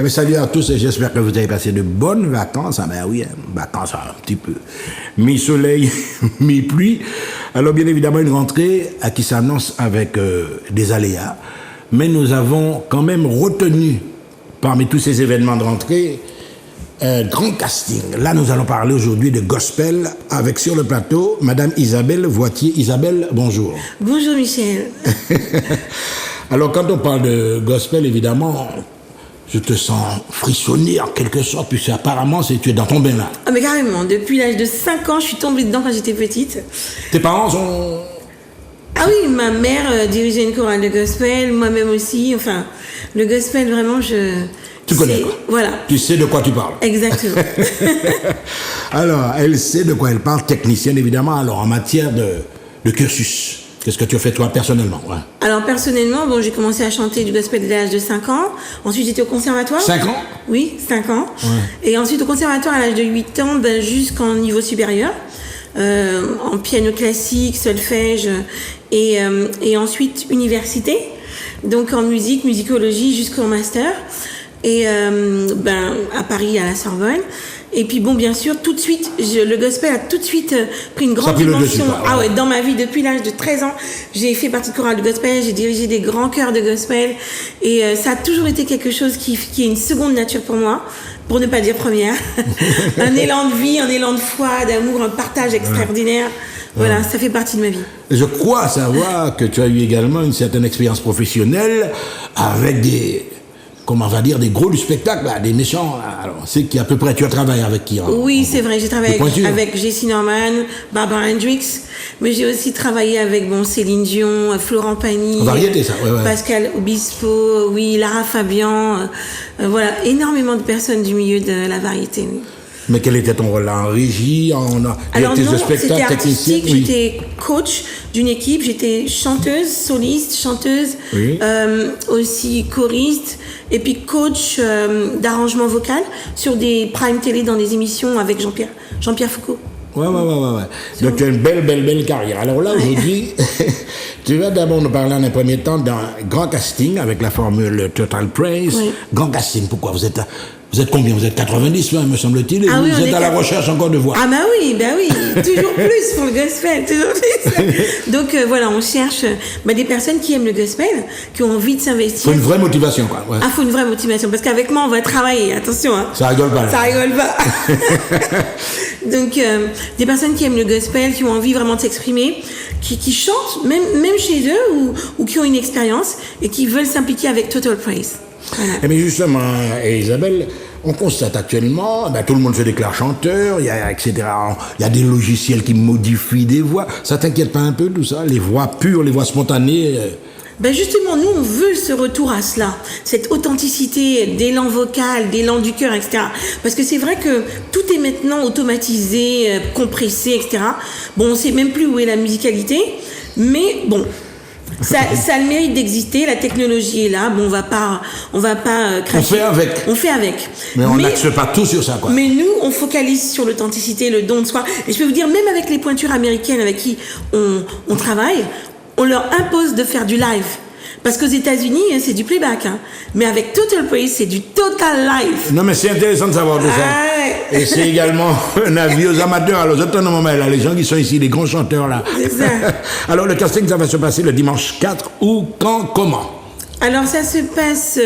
bien, salut à tous et j'espère que vous avez passé de bonnes vacances. Ah ben oui, vacances un petit peu mi-soleil, mi-pluie. Alors bien évidemment une rentrée qui s'annonce avec des aléas. Mais nous avons quand même retenu parmi tous ces événements de rentrée un grand casting. Là, nous allons parler aujourd'hui de gospel avec sur le plateau Madame Isabelle Voitier. Isabelle, bonjour. Bonjour Michel. Alors quand on parle de gospel, évidemment, je te sens frissonner en quelque sorte, puisque apparemment tu es dans ton bain là. Ah mais carrément, depuis l'âge de 5 ans, je suis tombée dedans quand j'étais petite. Tes parents sont... Ah oui, ma mère dirigeait une chorale de gospel, moi-même aussi. Enfin, le gospel, vraiment, Tu connais quoi. Voilà. Tu sais de quoi tu parles. Exactement. Alors, elle sait de quoi elle parle, technicienne évidemment. Alors, en matière de cursus, qu'est-ce que tu as fait toi personnellement? Ouais. Alors, personnellement, bon, j'ai commencé à chanter du gospel dès l'âge de 5 ans. Ensuite, j'étais au conservatoire. 5 ans? Oui, 5 ans. Ouais. Et ensuite, au conservatoire à l'âge de 8 ans, jusqu'en niveau supérieur. En piano classique, solfège et ensuite université, donc en musique, musicologie jusqu'au master et à Paris à la Sorbonne. Et puis bon, bien sûr, tout de suite, le gospel a tout de suite pris une grande dimension. Ah ouais, dans ma vie, depuis l'âge de 13 ans, j'ai fait partie de chorale de gospel, j'ai dirigé des grands chœurs de gospel et ça a toujours été quelque chose qui est une seconde nature pour moi, pour ne pas dire première. Un élan de vie, un élan de foi, d'amour, un partage extraordinaire. Voilà, ça fait partie de ma vie. Je crois savoir que tu as eu également une certaine expérience professionnelle avec des gros du spectacle, là, des méchants. Alors, c'est qui à peu près, tu as travaillé avec qui? Oui, c'est vrai, j'ai travaillé avec Jessie Norman, Barbara Hendricks, mais j'ai aussi travaillé avec Céline Dion, Florent Pagny, variété, ça. Ouais. Pascal Obispo, oui, Lara Fabian, voilà, énormément de personnes du milieu de la variété. Oui. Mais quel était ton rôle là? En régie, directrice de spectacle, technicienne? J'étais coach d'une équipe, j'étais chanteuse, soliste, oui. Aussi choriste, et puis coach d'arrangement vocal sur des prime télé dans des émissions avec Jean-Pierre Foucault. Ouais. Donc tu as une belle carrière. Alors là, aujourd'hui, tu vas d'abord nous parler en un premier temps d'un grand casting avec la formule Total Praise. Oui. Grand casting, pourquoi? Vous êtes combien? Vous êtes 90, me semble-t-il, et vous êtes à la recherche encore de voix. Ah oui, toujours plus pour le gospel, toujours plus. Donc voilà, on cherche des personnes qui aiment le gospel, qui ont envie de s'investir. Faut une vraie motivation, quoi. Ouais. Ah, faut une vraie motivation, parce qu'avec moi, on va travailler, attention. Hein. Ça rigole pas. Là. Ça rigole pas. Donc, des personnes qui aiment le gospel, qui ont envie vraiment de s'exprimer, qui chantent, même chez eux, ou qui ont une expérience, et qui veulent s'impliquer avec Total Praise. Voilà. Mais justement, Isabelle, on constate actuellement, tout le monde se déclare chanteur, etc. Il y a des logiciels qui modifient des voix. Ça t'inquiète pas un peu tout ça? Les voix pures, les voix spontanées justement, nous, on veut ce retour à cela, cette authenticité d'élan vocal, d'élan du cœur, etc. Parce que c'est vrai que tout est maintenant automatisé, compressé, etc. Bon, on sait même plus où est la musicalité, mais bon... Ça a le mérite d'exister, la technologie est là, on va pas cracher. On fait avec. Mais on n'axe pas tout sur ça, quoi. Mais nous, on focalise sur l'authenticité, le don de soi. Et je peux vous dire, même avec les pointures américaines avec qui on travaille, on leur impose de faire du live. Parce qu'aux États-Unis, c'est du playback. Hein. Mais avec Total Praise, c'est du total live. Non, mais c'est intéressant de savoir tout ça. Et c'est également un avis aux amateurs. Alors, là, les gens qui sont ici, les grands chanteurs, là. C'est ça. Alors, le casting, ça va se passer le dimanche 4 ou quand, comment? Alors, ça se passe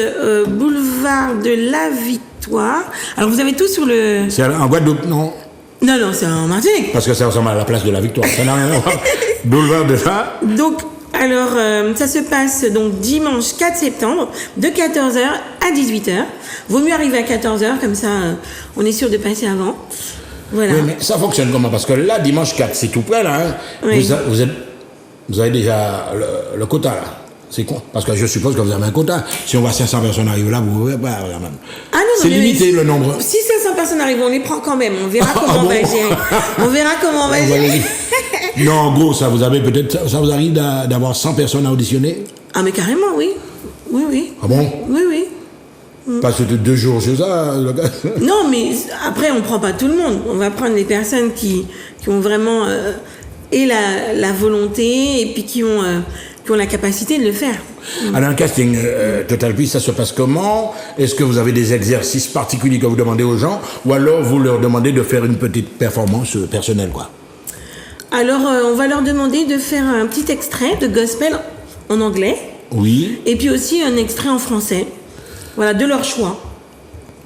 boulevard de la Victoire. Alors, vous avez tout sur le... C'est en Guadeloupe, non? Non, c'est en Martinique. Parce que ça ressemble à la place de la Victoire. Ça n'a rien à voir. Boulevard de la... Donc... Alors, ça se passe donc dimanche 4 septembre de 14h à 18h. Vaut mieux arriver à 14h, comme ça on est sûr de passer avant. Voilà. Oui, mais ça fonctionne comment? Parce que là, dimanche 4, c'est tout près, là. Hein. Oui. Vous avez déjà le quota, là. C'est quoi? Parce que je suppose que vous avez un quota. Si on voit 500 personnes arriver là, vous ne pouvez pas. Ah non, c'est limité le nombre. Si 500 personnes arrivent, on les prend quand même. On verra comment on va gérer. On verra comment on va gérer. Non, en gros, ça vous arrive d'avoir 100 personnes à auditionner? Ah, mais carrément, oui. Oui. Ah bon? Oui. Parce que 2 jours, c'est ça, le gars. Non, mais après, on ne prend pas tout le monde. On va prendre les personnes qui ont vraiment la volonté et puis qui ont qui ont la capacité de le faire. Alors, un casting Total Quiz, ça se passe comment? Est-ce que vous avez des exercices particuliers que vous demandez aux gens, ou alors vous leur demandez de faire une petite performance personnelle, quoi? Alors, on va leur demander de faire un petit extrait de gospel en anglais. Oui. Et puis aussi un extrait en français. Voilà, de leur choix.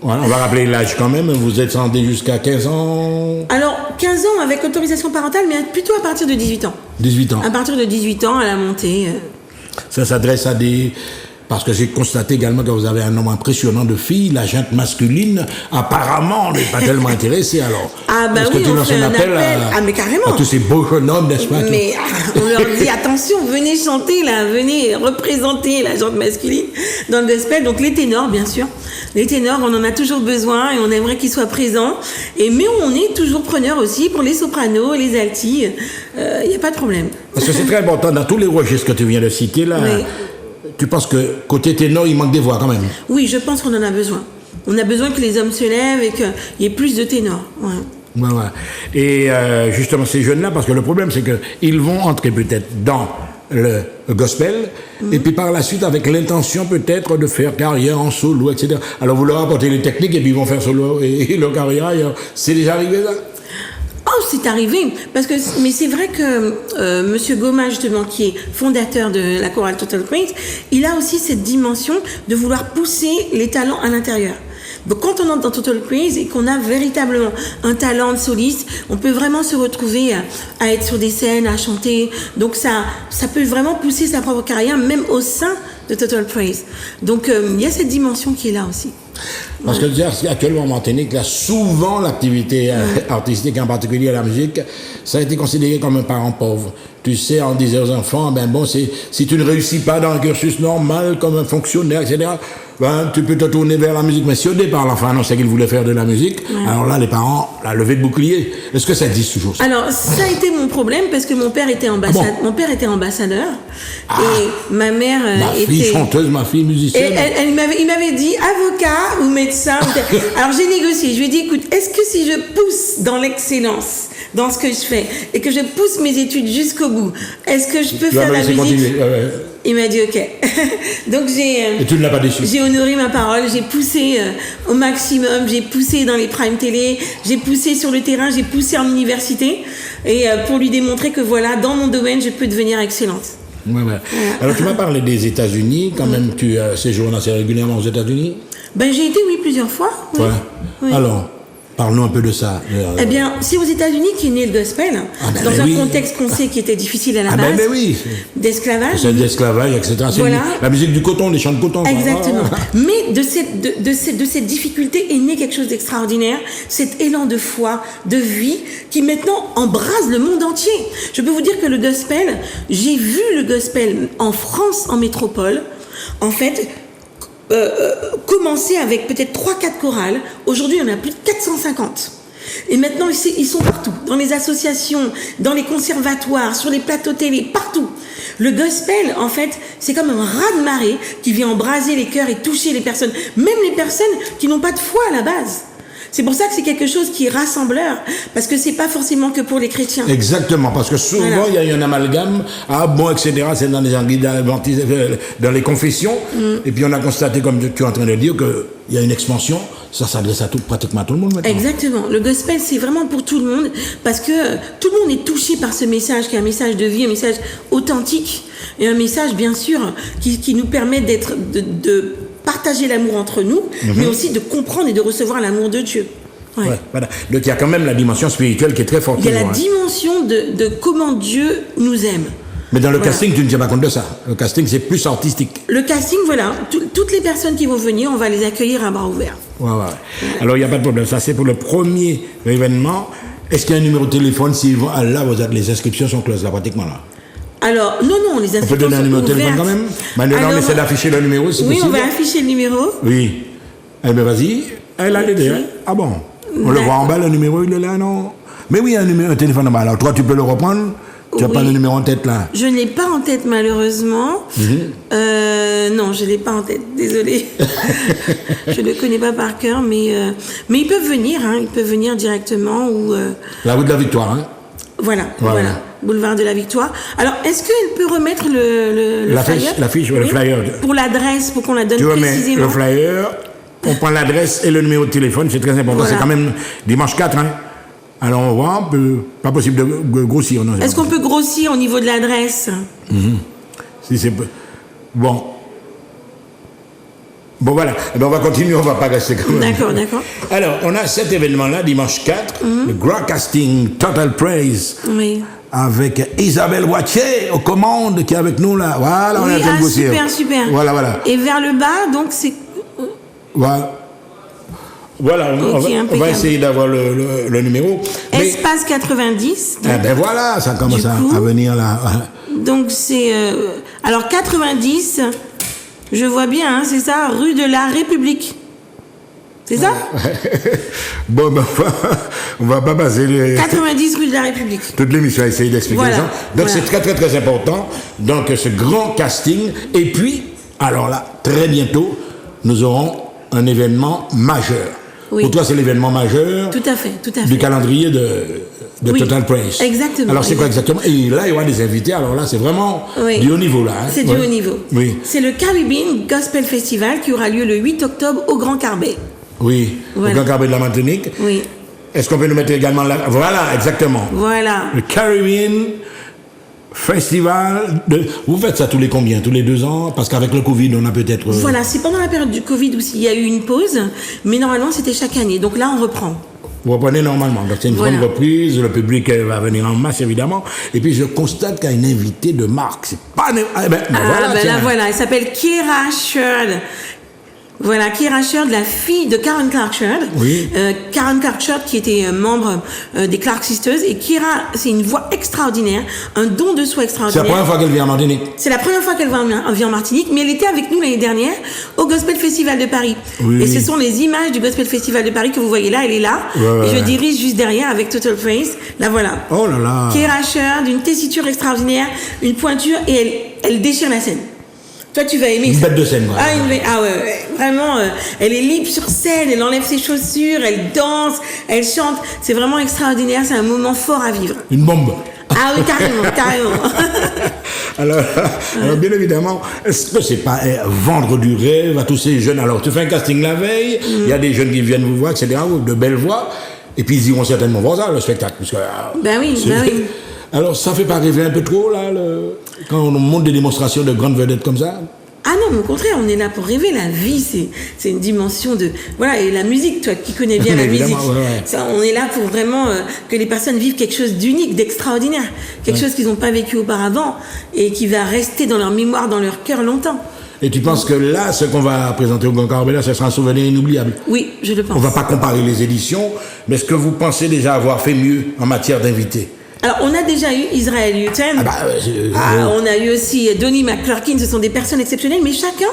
Voilà, on va rappeler l'âge quand même. Vous êtes rentré jusqu'à 15 ans? Alors, 15 ans avec autorisation parentale, mais plutôt à partir de 18 ans. 18 ans. À partir de 18 ans, à la montée. Ça s'adresse à des... Parce que j'ai constaté également que vous avez un nombre impressionnant de filles. La gente masculine, apparemment, n'est pas tellement intéressée. Alors, Ah bah est-ce oui, que tu on lances fait un un appel appel. Ah mais carrément. à tous ces beaux jeunes hommes, n'est-ce pas? Mais on leur dit attention, venez chanter là, venez représenter la gente masculine dans le gospel. Donc les ténors, bien sûr. Les ténors, on en a toujours besoin et on aimerait qu'ils soient présents. Mais on est toujours preneurs aussi pour les sopranos, les altis. Il n'y a pas de problème. Parce que c'est très important, dans tous les registres que tu viens de citer, là, Oui. tu penses que côté ténor, il manque des voix quand même? Oui, je pense qu'on en a besoin. On a besoin que les hommes se lèvent et qu'il y ait plus de ténors. Ouais. Ouais, ouais. Et justement, ces jeunes-là, parce que le problème, c'est qu'ils vont entrer peut-être dans le gospel, et puis par la suite, avec l'intention peut-être de faire carrière en solo, etc. Alors vous leur apportez les techniques, et puis ils vont faire solo et leur carrière ailleurs. C'est déjà arrivé, ça? Oh, c'est arrivé, mais c'est vrai que Monsieur Goma, justement, qui est fondateur de la chorale Total Praise, il a aussi cette dimension de vouloir pousser les talents à l'intérieur. Donc, quand on entre dans Total Praise et qu'on a véritablement un talent de soliste, on peut vraiment se retrouver à être sur des scènes, à chanter. Donc ça peut vraiment pousser sa propre carrière, même au sein de Total Praise. Donc il y a cette dimension qui est là aussi. Parce que actuellement en Martinique, là, souvent l'activité artistique, en particulier la musique, ça a été considéré comme un parent pauvre. Tu sais, on disait aux enfants, ben bon, si tu ne réussis pas dans un cursus normal, comme un fonctionnaire, etc., ben, tu peux te tourner vers la musique. Mais si au départ, l'enfant annonçait qu'il voulait faire de la musique, alors là, les parents, la levée de bouclier. Est-ce que ça existe toujours, ça? Alors, ça a été mon problème parce que mon père était mon père était ambassadeur et ma mère Ma était... fille chanteuse, ma fille musicienne. Et il m'avait dit avocat ou médecin. Alors j'ai négocié. Je lui ai dit écoute, est-ce que si je pousse dans l'excellence, dans ce que je fais, et que je pousse mes études jusqu'au bout, est-ce que je peux faire la musique? Il m'a dit ok. Donc et tu ne l'as pas déçu? J'ai honoré ma parole. J'ai poussé au maximum. J'ai poussé dans les primes télé. J'ai poussé sur le terrain. J'ai poussé en université et pour lui démontrer que voilà, dans mon domaine, je peux devenir excellente. Ouais. Alors, tu m'as parlé des États-Unis. Quand même, tu séjournes assez régulièrement aux États-Unis? Ben, j'ai été, oui, plusieurs fois. Oui. Ouais. Oui. Alors, parle-nous un peu de ça. Eh bien, c'est aux États-Unis qu'est né le gospel, dans un contexte qu'on sait qui était difficile à la base, d'esclavage. C'est d'esclavage, etc. C'est voilà. La musique du coton, les chants de coton. Exactement. Mais de cette difficulté est né quelque chose d'extraordinaire, cet élan de foi, de vie, qui maintenant embrase le monde entier. Je peux vous dire que le gospel, j'ai vu le gospel en France, en métropole, en fait, commencer avec peut-être 3-4 chorales. Aujourd'hui, il y en a plus de 450. Et maintenant, ils sont partout. Dans les associations, dans les conservatoires, sur les plateaux télé, partout. Le gospel, en fait, c'est comme un raz-de-marée qui vient embraser les cœurs et toucher les personnes. Même les personnes qui n'ont pas de foi à la base. C'est pour ça que c'est quelque chose qui est rassembleur, parce que c'est pas forcément que pour les chrétiens. Exactement, parce que souvent il y a eu un amalgame, etc. C'est dans les anguilles, dans les confessions, et puis on a constaté, comme tu es en train de dire, qu'il y a une expansion. Ça s'adresse à pratiquement à tout le monde maintenant. Exactement. Le gospel, c'est vraiment pour tout le monde, parce que tout le monde est touché par ce message, qui est un message de vie, un message authentique, et un message, bien sûr, qui nous permet de partager l'amour entre nous, mais aussi de comprendre et de recevoir l'amour de Dieu. Ouais. Ouais, voilà. Donc il y a quand même la dimension spirituelle qui est très forte. Il y a la dimension de comment Dieu nous aime. Mais dans le casting, tu ne tiens pas compte de ça. Le casting, c'est plus artistique. Le casting, voilà. Toutes les personnes qui vont venir, on va les accueillir à bras ouverts. Ouais. Alors il n'y a pas de problème. Ça, c'est pour le premier événement. Est-ce qu'il y a un numéro de téléphone? Si là, les inscriptions sont closes, là, pratiquement là. Alors, non, les inscriptions sont ouvertes. On peut donner un numéro de téléphone quand même? Maintenant, on essaie d'afficher le numéro, si possible. Oui, on va afficher le numéro. Oui. Eh bien, vas-y. Elle a l'idée. Hein? Ah bon? On le voit en bas, le numéro, il est là, non? Mais oui, il y a un téléphone en bas. Alors, toi, tu peux le reprendre? Tu n'as pas le numéro en tête, là? Je ne l'ai pas en tête, malheureusement. Non, je ne l'ai pas en tête. Désolée. Je ne le connais pas par cœur, mais ils peuvent venir. Ils peuvent venir directement. La rue de la Victoire, hein? Voilà. Boulevard de la Victoire. Alors, est-ce qu'elle peut remettre le flyer? L'affiche, le flyer. Pour l'adresse, pour qu'on la donne Tu remets précisément. le flyer, on prend l'adresse et le numéro de téléphone, c'est très important. Voilà. C'est quand même dimanche 4, hein. Alors, on voit, pas possible de grossir. Non, Est-ce qu'on peut grossir au niveau de l'adresse? Si c'est... Bon, voilà. Eh ben, on va continuer, on va pas rester comme ça. D'accord. Alors, on a cet événement-là, dimanche 4, le grand casting Total Praise, Oui. avec Isabelle Wattier aux commandes, qui est avec nous là. Voilà, on est en train de grossir. Super. Voilà. Et vers le bas, donc c'est... Voilà, on va essayer d'avoir le numéro. Espace 90. Donc, Ben voilà, ça commence à venir là. donc c'est... alors 90, je vois bien, hein, c'est ça, rue de la République. C'est ça? Bon, on va pas passer 90 rue de la République. toute l'émission à essayer d'expliquer Voilà, les gens. Donc c'est très important. Donc ce grand casting. Et puis, alors là, très bientôt, nous aurons un événement majeur. Oui. Pour toi, c'est l'événement majeur Tout à fait. du calendrier de Total Praise. Exactement. Alors c'est quoi exactement? Et là, il y aura des invités. Alors là, c'est vraiment du haut niveau là. Hein. C'est du haut niveau. Oui. C'est le Caribbean Gospel Festival qui aura lieu le 8 octobre au Grand Carbet. Oui. Voilà. Au Grand Carbet de la Martinique. Oui. Est-ce qu'on peut nous mettre également là? Voilà, exactement. Voilà. Le Caribbean Festival. Vous faites ça tous les combien? Tous les 2 ans? Parce qu'avec le Covid, on a peut-être... Voilà, c'est pendant la période du Covid où il y a eu une pause, mais normalement c'était chaque année. Donc là, on reprend. Vous reprenez normalement. Donc c'est une grande reprise, le public va venir en masse évidemment. Et puis je constate qu'il y a une invitée de marque. C'est pas... Voilà, elle s'appelle Kira Sherd. Voilà, Kira Sherd, la fille de Karen Clark Sherd. Oui. Karen Clark Sherd qui était membre des Clark Sisters. Et Kira, c'est une voix extraordinaire, un don de soi C'est extraordinaire. la première fois qu'elle vient en Martinique. C'est la première fois qu'elle vient en Martinique, mais elle était avec nous l'année dernière au Gospel Festival de Paris. Oui. Et ce sont les images du Gospel Festival de Paris que vous voyez là, elle est là. Et je dirige juste derrière avec Total Praise. La voilà. Oh là là. Kira Sherd, une tessiture extraordinaire, une pointure, et elle déchire la scène. Toi, tu vas aimer Une ça. bête de scène, quoi. Ouais. Vraiment, elle est libre sur scène, elle enlève ses chaussures, elle danse, elle chante. C'est vraiment extraordinaire, c'est un moment fort à vivre. Une bombe. Ah oui, carrément. Alors, bien évidemment, est-ce que c'est pas vendre du rêve à tous ces jeunes? Alors, tu fais un casting la veille, il y a des jeunes qui viennent vous voir, etc., de belles voix, et puis ils iront certainement voir ça, le spectacle. Parce que, Ben oui. Alors, ça fait pas rêver un peu trop, là, quand on monte des démonstrations de grandes vedettes comme ça? Ah non, mais au contraire, on est là pour rêver. La vie, c'est une dimension de... Voilà, et la musique, toi qui connais bien la musique, ça, on est là pour vraiment que les personnes vivent quelque chose d'unique, d'extraordinaire, quelque chose qu'ils n'ont pas vécu auparavant et qui va rester dans leur mémoire, dans leur cœur longtemps. Et tu penses que là, ce qu'on va présenter au Grand Carbet, ce sera un souvenir inoubliable? Oui, je le pense. On ne va pas comparer les éditions, mais est-ce que vous pensez déjà avoir fait mieux en matière d'invités? Alors, on a déjà eu Israël Houghton. On a eu aussi Donnie McClurkin. Ce sont des personnes exceptionnelles, mais chacun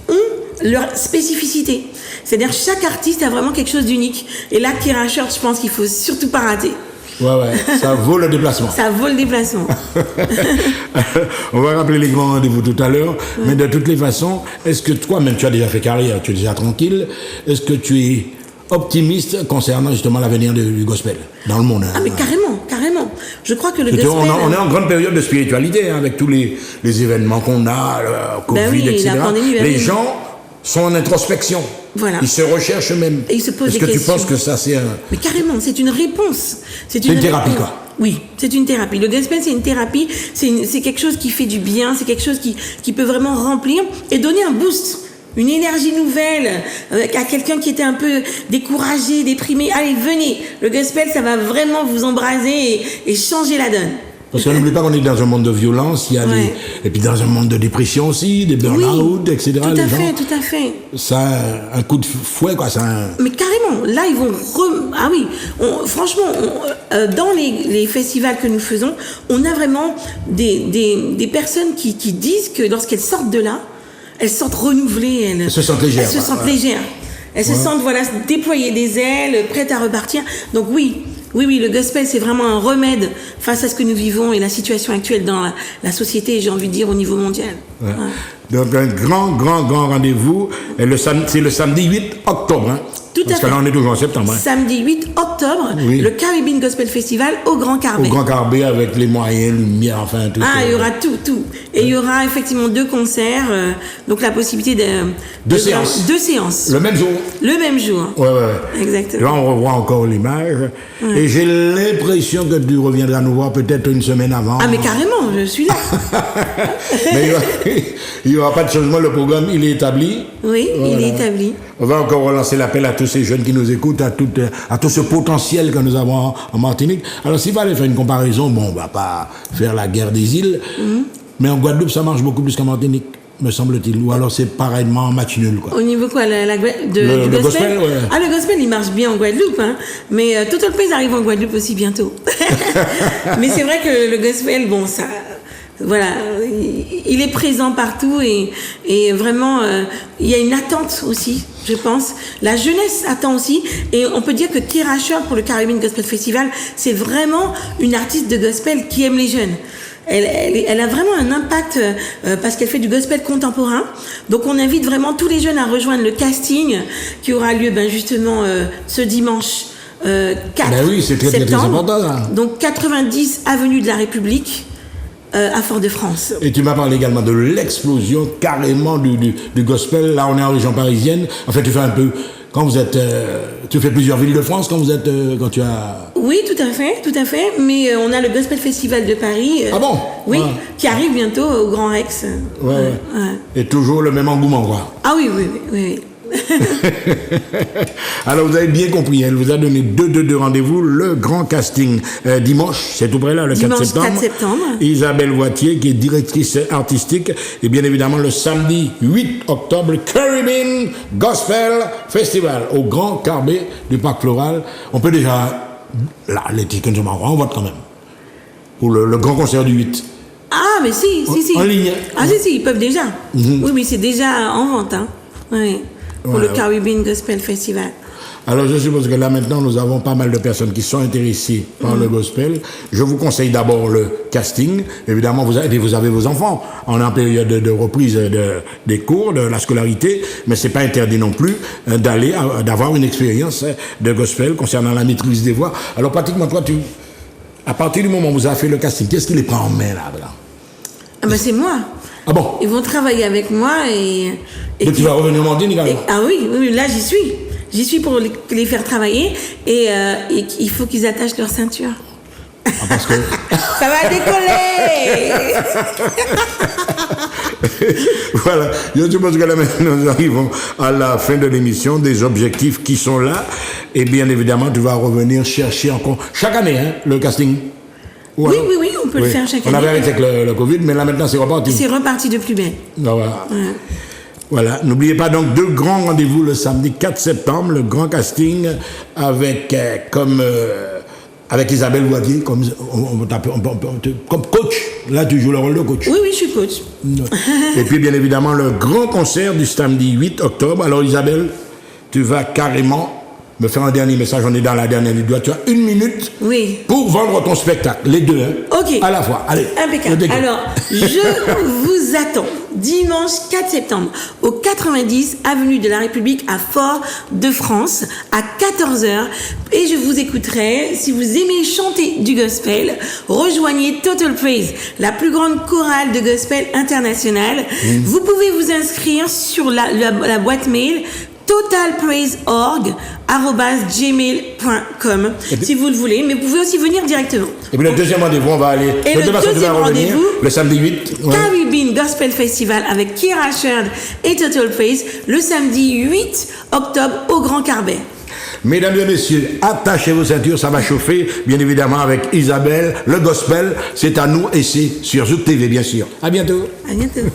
ont leur spécificité. C'est-à-dire, chaque artiste a vraiment quelque chose d'unique. Et là, Kira Sherd, je pense qu'il faut surtout pas rater. Ouais, ça vaut le déplacement. Ça vaut le déplacement. On va rappeler les grands rendez-vous tout à l'heure, mais de toutes les façons, est-ce que toi-même, tu as déjà fait carrière, tu es déjà tranquille, est-ce que tu es optimiste concernant justement l'avenir du gospel dans le monde? Ah, mais carrément. Je crois que le gospel... On est en grande période de spiritualité, hein, avec tous les événements qu'on a, le Covid, etc. Les gens sont en introspection. Voilà. Ils se recherchent eux-mêmes. Et ils se posent des questions. Est-ce que tu penses que ça, c'est un... Mais carrément, c'est une réponse. C'est une thérapie, quoi. Oui, c'est une thérapie. Le gospel, c'est une thérapie. C'est quelque chose qui fait du bien. C'est quelque chose qui peut vraiment remplir et donner un boost. Une énergie nouvelle à quelqu'un qui était un peu découragé, déprimé. Allez, venez. Le gospel, ça va vraiment vous embraser et changer la donne. Parce qu'on n'oublie pas qu'on est dans un monde de violence, et puis dans un monde de dépression aussi, des burn-out, etc. Tout à fait. Ça a un coup de fouet, quoi. Mais carrément, là, ils vont... Ah oui, franchement, dans les festivals que nous faisons, on a vraiment des personnes qui disent que lorsqu'elles sortent de là, elles se sentent renouvelées. Elles se sentent légères. Elles se sentent déployer des ailes, prêtes à repartir. Donc oui, le gospel, c'est vraiment un remède face à ce que nous vivons et la situation actuelle dans la société, j'ai envie de dire, au niveau mondial. Ouais. Ouais. Donc un grand rendez-vous. C'est le samedi 8 octobre. Hein. Tout Parce à que fait. là, on est toujours en septembre. Hein. Samedi 8 octobre, Oui. le Caribbean Gospel Festival au Grand Au Carbet. Grand Carbet avec les moyens, lumière, enfin tout. Ah, il y aura tout. Et il y aura effectivement 2 concerts, donc la possibilité de... Deux séances. 2 séances. Le même jour. Le même jour. Ouais. Exactement. Là, on revoit encore l'image. Et j'ai l'impression que tu reviendras nous voir peut-être une semaine avant. Ah, mais carrément, je suis là. Mais il n'y aura pas de changement. Le programme, il est établi. Oui, Voilà. il est établi. On va encore relancer l'appel à tous ces jeunes qui nous écoutent, à tout ce potentiel que nous avons en Martinique. Alors, s'il fallait faire une comparaison, bon, on ne va pas faire la guerre des îles, mais en Guadeloupe, ça marche beaucoup plus qu'en Martinique, me semble-t-il. Ou alors, c'est pareillement match nul, quoi. Au niveau quoi, Le du gospel, ouais. Ah, le gospel, il marche bien en Guadeloupe, hein. Mais Total Praise arrive en Guadeloupe aussi bientôt. Mais c'est vrai que le gospel, bon, ça... Voilà, il est présent partout et vraiment, il y a une attente aussi, je pense. La jeunesse attend aussi. Et on peut dire que Kira Short, pour le Caribbean Gospel Festival, c'est vraiment une artiste de gospel qui aime les jeunes. Elle a vraiment un impact parce qu'elle fait du gospel contemporain. Donc on invite vraiment tous les jeunes à rejoindre le casting qui aura lieu justement ce dimanche 4 Ben oui, c'est très, très, très septembre. important, là. Donc 90 avenue de la République à Fort-de-France. Et tu m'as parlé également de l'explosion carrément du gospel. Là, on est en région parisienne. En fait, tu fais un peu... Quand vous êtes... tu fais plusieurs villes de France quand tu as... Oui, tout à fait. Mais on a le Gospel Festival de Paris. Ah bon? Oui, Ouais. qui arrive bientôt au Grand Rex. Ouais. Et toujours le même engouement, quoi. Ah oui. Alors, vous avez bien compris, elle vous a donné deux rendez-vous. Le grand casting dimanche, c'est tout près là, le Dimanche 4 septembre. 4 septembre. Isabelle Voitier, qui est directrice artistique. Et bien évidemment, le samedi 8 octobre, le Caribbean Gospel Festival au Grand Carbet du Parc Floral. On peut déjà... Là, les tickets sont en vote quand même. Pour le grand concert du 8. Ah, mais si. En ligne. Ah, si, ils peuvent déjà. Oui, mais c'est déjà en vente, hein. Oui. Pour Ouais, le Caribbean Gospel Festival. Alors, je suppose que là, maintenant, nous avons pas mal de personnes qui sont intéressées par le gospel. Je vous conseille d'abord le casting. Évidemment, vous avez vos enfants. On est en période de reprise des cours, de la scolarité, mais c'est pas interdit non plus d'avoir une expérience de gospel concernant la maîtrise des voix. Alors, pratiquement, toi, à partir du moment où vous avez fait le casting, qu'est-ce qui les prend en main, là? Ah, ben c'est moi. Ah bon? Ils vont travailler avec moi et Donc, tu vas revenir en Martinique, alors? Ah oui, là, j'y suis. J'y suis pour les faire travailler et il faut qu'ils attachent leur ceinture. Ah, parce que... Ça va décoller. Voilà, je suppose que là maintenant nous arrivons à la fin de l'émission, des objectifs qui sont là, et bien évidemment tu vas revenir chercher encore, chaque année, hein, le casting. Ou Oui, alors- on peut le faire chaque On année. avait arrêté avec le Covid, mais là maintenant c'est reparti. C'est reparti de plus belle. Voilà. Voilà, n'oubliez pas donc 2 grands rendez-vous le samedi 4 septembre, le grand casting avec avec Isabelle Voitier comme comme coach. Là tu joues le rôle de coach. Oui, je suis coach. Et puis bien évidemment le grand concert du samedi 8 octobre. Alors Isabelle, tu vas carrément me faire un dernier message, on est dans la dernière ligne. Tu as 1 minute Oui. pour vendre ton spectacle, les deux, hein, Ok. à la fois. Allez, Impeccable. je t'écoute. Alors, je vous attends dimanche 4 septembre au 90 avenue de la République à Fort-de-France à 14h et je vous écouterai. Si vous aimez chanter du gospel, rejoignez Total Praise, la plus grande chorale de gospel internationale. Vous pouvez vous inscrire sur la boîte mail totalpraiseorg@gmail.com si vous le voulez, mais vous pouvez aussi venir directement. Et puis le deuxième rendez-vous, on va aller. Et de le toute façon, tu vas deuxième revenir rendez-vous, le samedi 8. Ouais. Caribbean Gospel Festival avec Kira Sherd et Total Praise le samedi 8 octobre au Grand Carbet. Mesdames et messieurs, attachez vos ceintures, ça va chauffer, bien évidemment, avec Isabelle. Le gospel, c'est à nous et c'est sur Zouk TV, bien sûr. À bientôt. À bientôt.